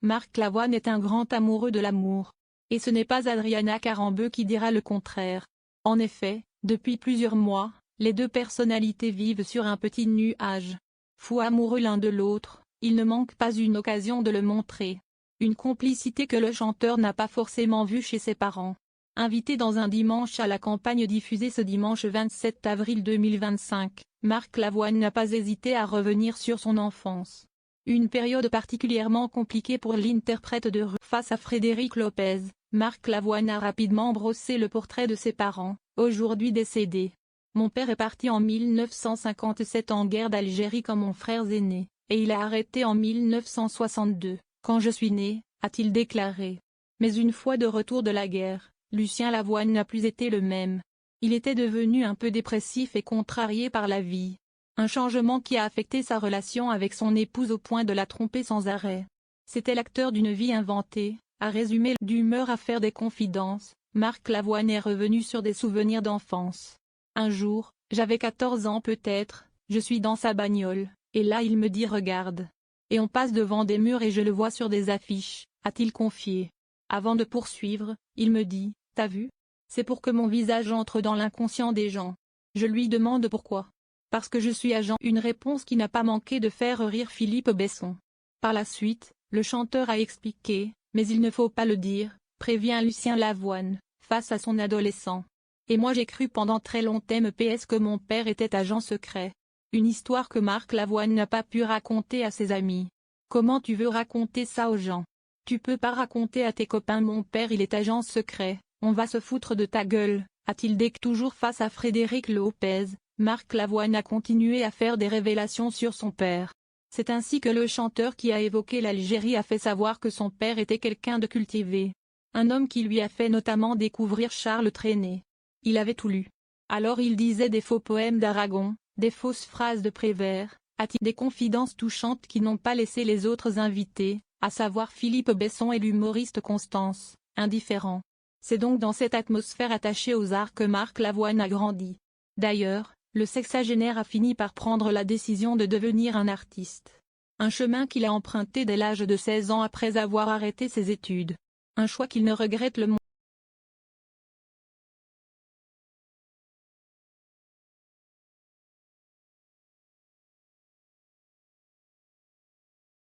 Marc Lavoine est un grand amoureux de l'amour. Et ce n'est pas Adriana Carambeu qui dira le contraire. En effet, depuis plusieurs mois, les deux personnalités vivent sur un petit nuage. Fous amoureux l'un de l'autre, il ne manque pas une occasion de le montrer. Une complicité que le chanteur n'a pas forcément vue chez ses parents. Invité dans un dimanche à la campagne diffusé ce dimanche 27 avril 2025, Marc Lavoine n'a pas hésité à revenir sur son enfance. Une période particulièrement compliquée pour l'interprète de rue. Face à Frédéric Lopez, Marc Lavoine a rapidement brossé le portrait de ses parents, aujourd'hui décédés. Mon père est parti en 1957 en guerre d'Algérie comme mon frère aîné, et il a arrêté en 1962, quand je suis né, a-t-il déclaré. Mais une fois de retour de la guerre, Lucien Lavoine n'a plus été le même. Il était devenu un peu dépressif et contrarié par la vie. Un changement qui a affecté sa relation avec son épouse au point de la tromper sans arrêt. C'était l'acteur d'une vie inventée, a résumé d'humeur à faire des confidences. Marc Lavoine est revenu sur des souvenirs d'enfance. Un jour, j'avais 14 ans peut-être, je suis dans sa bagnole, et là il me dit regarde. Et on passe devant des murs et je le vois sur des affiches, a-t-il confié. Avant de poursuivre, il me dit, t'as vu? C'est pour que mon visage entre dans l'inconscient des gens. Je lui demande pourquoi. Parce que je suis agent. Une réponse qui n'a pas manqué de faire rire Philippe Besson. Par la suite, le chanteur a expliqué, mais il ne faut pas le dire, prévient Lucien Lavoine, face à son adolescent. Et moi j'ai cru pendant très longtemps PS que mon père était agent secret. Une histoire que Marc Lavoine n'a pas pu raconter à ses amis. Comment tu veux raconter ça aux gens? Tu peux pas raconter à tes copains mon père il est agent secret, on va se foutre de ta gueule, a-t-il dit. Toujours face à Frédéric Lopez, Marc Lavoine a continué à faire des révélations sur son père. C'est ainsi que le chanteur qui a évoqué l'Algérie a fait savoir que son père était quelqu'un de cultivé. Un homme qui lui a fait notamment découvrir Charles Trenet. Il avait tout lu. Alors il disait des faux poèmes d'Aragon, des fausses phrases de Prévert, a-t-il des confidences touchantes qui n'ont pas laissé les autres invités, à savoir Philippe Besson et l'humoriste Constance, indifférents. C'est donc dans cette atmosphère attachée aux arts que Marc Lavoine a grandi. D'ailleurs, le sexagénaire a fini par prendre la décision de devenir un artiste. Un chemin qu'il a emprunté dès l'âge de 16 ans après avoir arrêté ses études. Un choix qu'il ne regrette le moins.